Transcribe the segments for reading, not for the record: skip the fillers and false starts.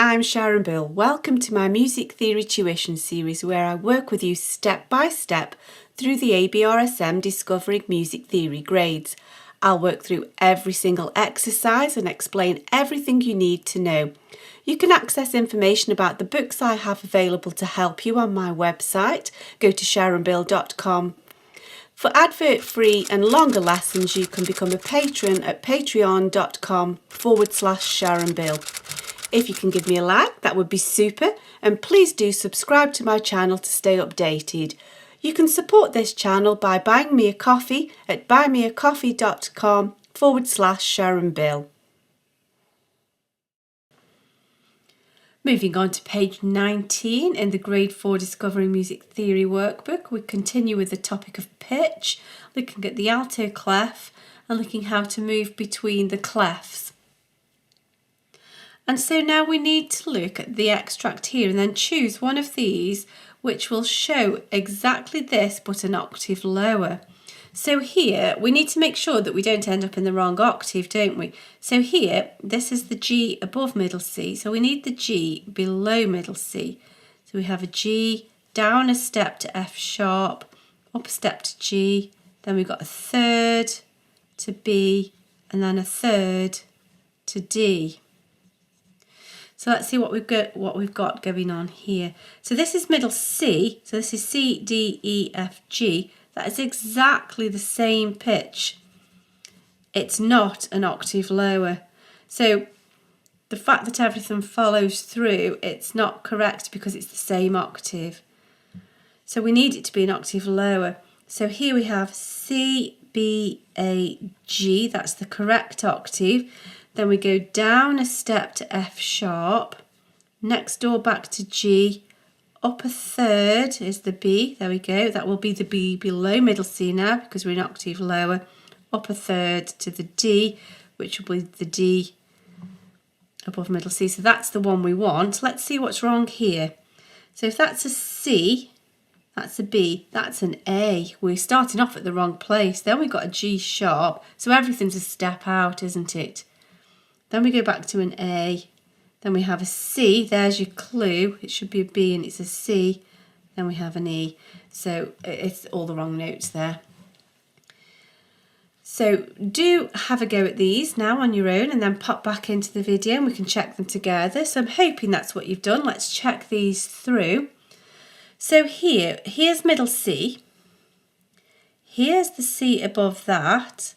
I'm Sharon Bill. Welcome to my Music Theory Tuition series where I work with you step by step through the ABRSM Discovering Music Theory grades. I'll work through every single exercise and explain everything you need to know. You can access information about the books I have available to help you on my website. Go to sharonbill.com. For advert-free and longer lessons, you can become a patron at patreon.com/SharonBill. If you can give me a like, that would be super, and please do subscribe to my channel to stay updated. You can support this channel by buying me a coffee at buymeacoffee.com/SharonBill. Moving on to page 19 in the Grade 4 Discovering Music Theory workbook, we continue with the topic of pitch, looking at the alto clef and looking how to move between the clefs. And so now we need to look at the extract here and then choose one of these which will show exactly this but an octave lower. So here we need to make sure that we don't end up in the wrong octave, don't we? So here this is the G above middle C, so we need the G below middle C. So we have a G, down a step to F sharp, up a step to G, then we've got a third to B and then a third to D. So let's see what we've got going on here. So this is middle C, so this is C, D, E, F, G. That is exactly the same pitch. It's not an octave lower. So the fact that everything follows through, it's not correct because it's the same octave. So we need it to be an octave lower. So here we have C, B, A, G. That's the correct octave. Then we go down a step to F sharp, next door back to G, up a third is the B, there we go, that will be the B below middle C now because we're an octave lower, up a third to the D, which will be the D above middle C, so that's the one we want. Let's see what's wrong here. So if that's a C, that's a B, that's an A. We're starting off at the wrong place, then we've got a G sharp, so everything's a step out, isn't it? Then we go back to an A, then we have a C, there's your clue, it should be a B and it's a C, then we have an E, so it's all the wrong notes there. So do have a go at these now on your own and then pop back into the video and we can check them together. So I'm hoping that's what you've done. Let's check these through. So here's middle C, here's the C above that,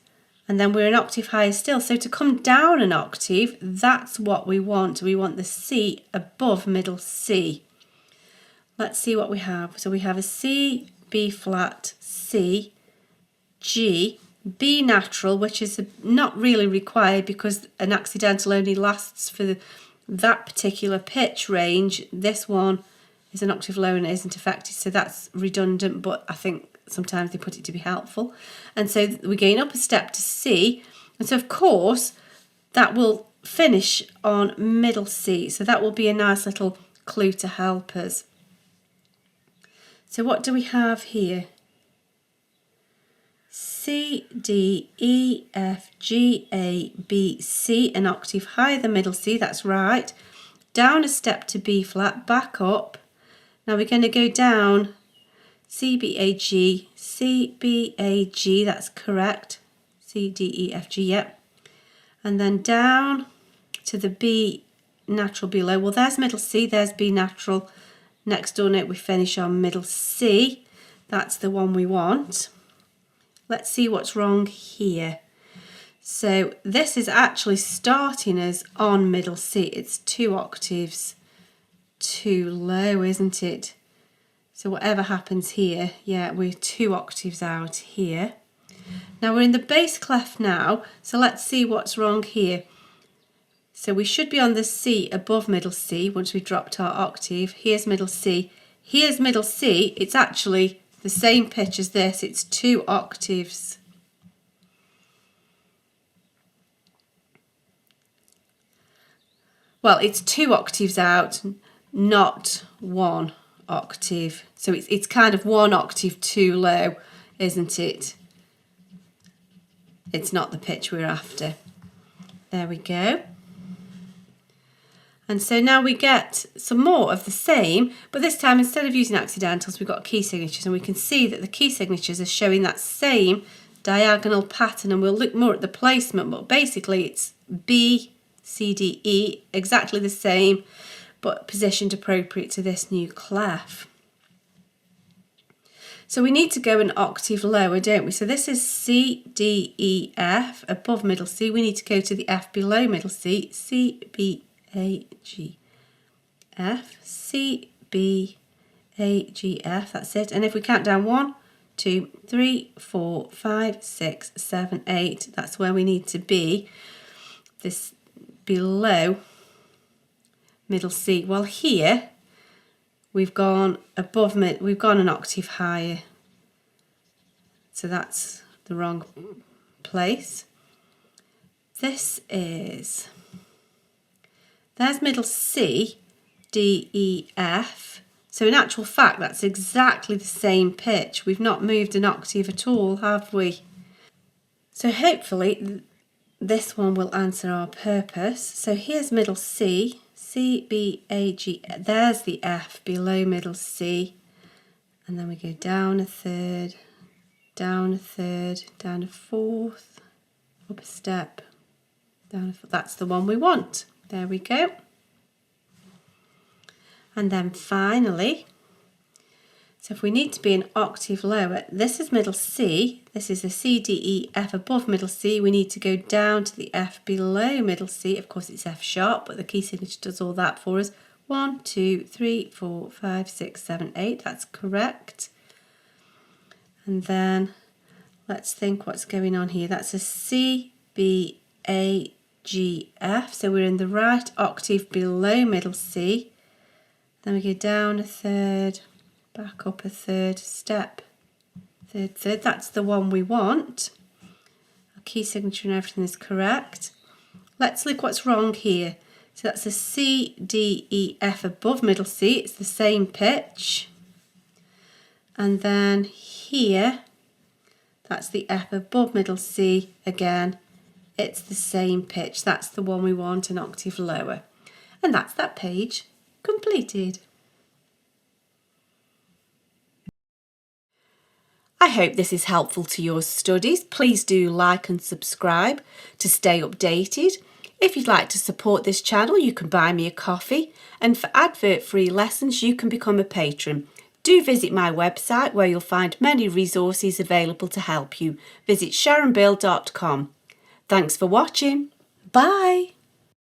and then we're an octave higher still. So to come down an octave, that's what we want. We want the C above middle C. Let's see what we have. So we have a C, B flat, C, G, B natural, which is not really required because an accidental only lasts for that particular pitch range. This one is an octave lower and it isn't affected, so that's redundant, but I think sometimes they put it to be helpful. And so we're going up a step to C, and so of course that will finish on middle C, so that will be a nice little clue to help us. So what do we have here? C, D, E, F, G, A, B, C, an octave higher than middle C, that's right. Down a step to B flat, back up. Now we're going to go down C, B, A, G, C, B, A, G, that's correct. C, D, E, F, G, yep. And then down to the B natural below. Well, there's middle C, there's B natural. Next door note, we finish on middle C. That's the one we want. Let's see what's wrong here. So this is actually starting us on middle C. It's 2 octaves too low, isn't it? So whatever happens here, yeah, we're 2 octaves out here. Now we're in the bass clef now, so let's see what's wrong here. So we should be on the C above middle C once we've dropped our octave. Here's middle C. Here's middle C. It's actually the same pitch as this. It's 2 octaves. Well, it's 2 octaves out, not 1 octave. So it's kind of 1 octave too low, isn't it? It's not the pitch we're after. There we go. And so now we get some more of the same, but this time instead of using accidentals, we've got key signatures, and we can see that the key signatures are showing that same diagonal pattern, and we'll look more at the placement, but basically it's B, C, D, E, exactly the same, but positioned appropriate to this new clef. So we need to go an octave lower, don't we? So this is C, D, E, F, above middle C. We need to go to the F below middle C, C, B, A, G, F, C, B, A, G, F, that's it. And if we count down 1, 2, 3, 4, 5, 6, 7, 8, that's where we need to be, this below middle C. Well, here we've gone above mid, we've gone an octave higher. So that's the wrong place. This is, there's middle C, D, E, F. So in actual fact, that's exactly the same pitch. We've not moved an octave at all, have we? So hopefully this one will answer our purpose. So here's middle C, C, B, A, G, there's the F below middle C. And then we go down a third, down a third, down a fourth, up a step, down a fourth. That's the one we want. There we go. And then finally, so if we need to be an octave lower, this is middle C, this is a C, D, E, F above middle C. We need to go down to the F below middle C. Of course it's F sharp, but the key signature does all that for us. 1, 2, 3, 4, 5, 6, 7, 8, that's correct. And then let's think what's going on here. That's a C, B, A, G, F. So we're in the right octave below middle C. Then we go down a third, back up a third, step, third, third. That's the one we want. Our key signature and everything is correct. Let's look what's wrong here. So that's a C, D, E, F above middle C. It's the same pitch. And then here, that's the F above middle C again. It's the same pitch. That's the one we want, an octave lower. And that's that page completed. I hope this is helpful to your studies. Please do like and subscribe to stay updated. If you'd like to support this channel, you can buy me a coffee, and for advert-free lessons you can become a patron. Do visit my website where you'll find many resources available to help you. Visit sharonbill.com. Thanks for watching. Bye.